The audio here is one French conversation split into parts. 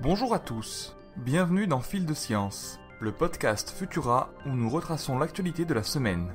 Bonjour à tous, bienvenue dans Fil de Science, le podcast Futura où nous retraçons l'actualité de la semaine.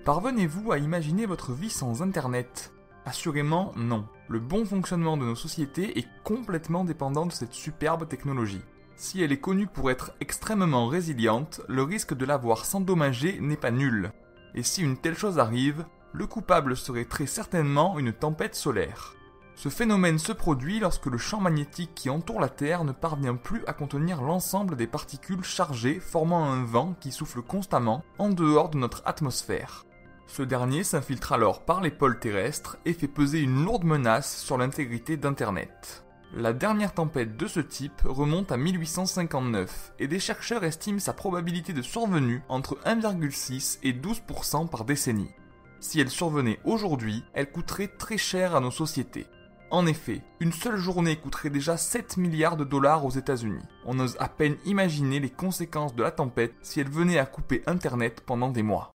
Parvenez-vous à imaginer votre vie sans Internet ? Assurément non. Le bon fonctionnement de nos sociétés est complètement dépendant de cette superbe technologie. Si elle est connue pour être extrêmement résiliente, le risque de l'avoir s'endommager n'est pas nul. Et si une telle chose arrive, le coupable serait très certainement une tempête solaire. Ce phénomène se produit lorsque le champ magnétique qui entoure la Terre ne parvient plus à contenir l'ensemble des particules chargées formant un vent qui souffle constamment en dehors de notre atmosphère. Ce dernier s'infiltre alors par les pôles terrestres et fait peser une lourde menace sur l'intégrité d'Internet. La dernière tempête de ce type remonte à 1859 et des chercheurs estiment sa probabilité de survenue entre 1,6 et 12% par décennie. Si elle survenait aujourd'hui, elle coûterait très cher à nos sociétés. En effet, une seule journée coûterait déjà 7 milliards de dollars aux États-Unis. On ose à peine imaginer les conséquences de la tempête si elle venait à couper Internet pendant des mois.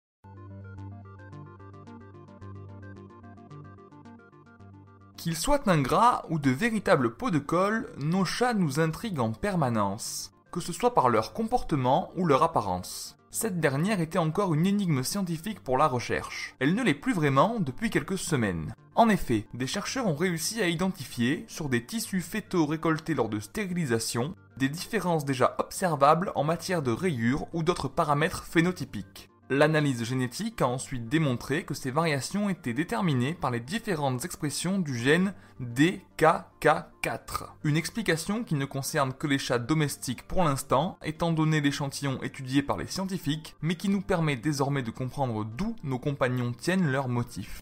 Qu'ils soient ingrats ou de véritables pots de colle, nos chats nous intriguent en permanence, que ce soit par leur comportement ou leur apparence. Cette dernière était encore une énigme scientifique pour la recherche. Elle ne l'est plus vraiment depuis quelques semaines. En effet, des chercheurs ont réussi à identifier, sur des tissus fœtaux récoltés lors de stérilisation, des différences déjà observables en matière de rayures ou d'autres paramètres phénotypiques. L'analyse génétique a ensuite démontré que ces variations étaient déterminées par les différentes expressions du gène DKK4. Une explication qui ne concerne que les chats domestiques pour l'instant, étant donné l'échantillon étudié par les scientifiques, mais qui nous permet désormais de comprendre d'où nos compagnons tiennent leurs motifs.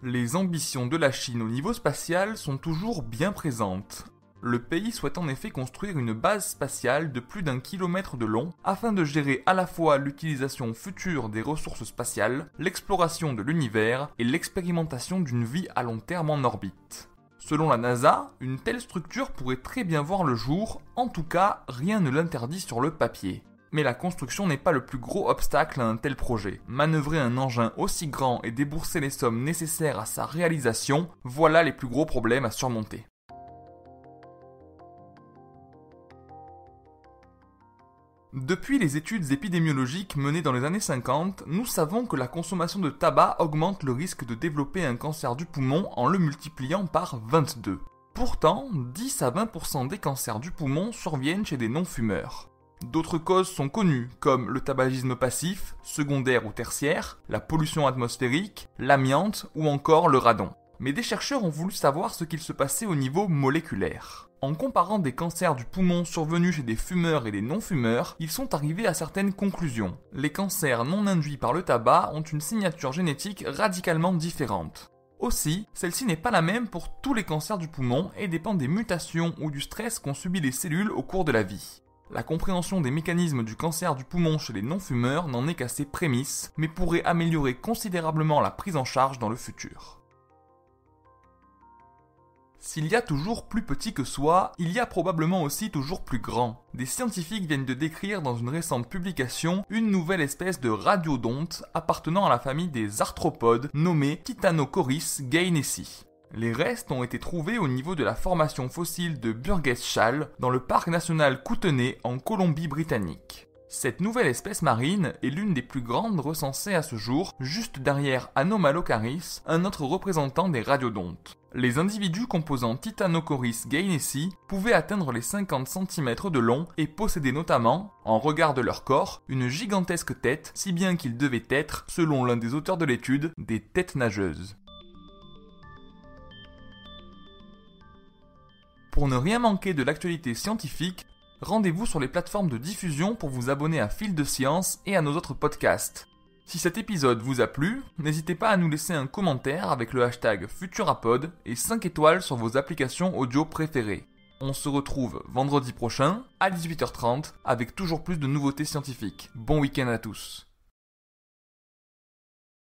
Les ambitions de la Chine au niveau spatial sont toujours bien présentes. Le pays souhaite en effet construire une base spatiale de plus d'1 kilomètre de long afin de gérer à la fois l'utilisation future des ressources spatiales, l'exploration de l'univers et l'expérimentation d'une vie à long terme en orbite. Selon la NASA, une telle structure pourrait très bien voir le jour, en tout cas rien ne l'interdit sur le papier. Mais la construction n'est pas le plus gros obstacle à un tel projet. Manœuvrer un engin aussi grand et débourser les sommes nécessaires à sa réalisation, voilà les plus gros problèmes à surmonter. Depuis les études épidémiologiques menées dans les années 50, nous savons que la consommation de tabac augmente le risque de développer un cancer du poumon en le multipliant par 22. Pourtant, 10 à 20% des cancers du poumon surviennent chez des non-fumeurs. D'autres causes sont connues, comme le tabagisme passif, secondaire ou tertiaire, la pollution atmosphérique, l'amiante ou encore le radon. Mais des chercheurs ont voulu savoir ce qu'il se passait au niveau moléculaire. En comparant des cancers du poumon survenus chez des fumeurs et des non-fumeurs, ils sont arrivés à certaines conclusions. Les cancers non induits par le tabac ont une signature génétique radicalement différente. Aussi, celle-ci n'est pas la même pour tous les cancers du poumon et dépend des mutations ou du stress qu'ont subi les cellules au cours de la vie. La compréhension des mécanismes du cancer du poumon chez les non-fumeurs n'en est qu'à ses prémices, mais pourrait améliorer considérablement la prise en charge dans le futur. S'il y a toujours plus petit que soi, il y a probablement aussi toujours plus grand. Des scientifiques viennent de décrire dans une récente publication une nouvelle espèce de radiodonte appartenant à la famille des arthropodes nommée Titanochoris gainesi. Les restes ont été trouvés au niveau de la formation fossile de Burgess Shale dans le parc national Kootenay en Colombie-Britannique. Cette nouvelle espèce marine est l'une des plus grandes recensées à ce jour, juste derrière Anomalocaris, un autre représentant des radiodontes. Les individus composant Titanochoris gainesi pouvaient atteindre les 50 cm de long et possédaient notamment, en regard de leur corps, une gigantesque tête, si bien qu'ils devaient être, selon l'un des auteurs de l'étude, des têtes nageuses. Pour ne rien manquer de l'actualité scientifique, rendez-vous sur les plateformes de diffusion pour vous abonner à Fil de Science et à nos autres podcasts. Si cet épisode vous a plu, n'hésitez pas à nous laisser un commentaire avec le hashtag Futurapod et 5 étoiles sur vos applications audio préférées. On se retrouve vendredi prochain à 18h30 avec toujours plus de nouveautés scientifiques. Bon week-end à tous.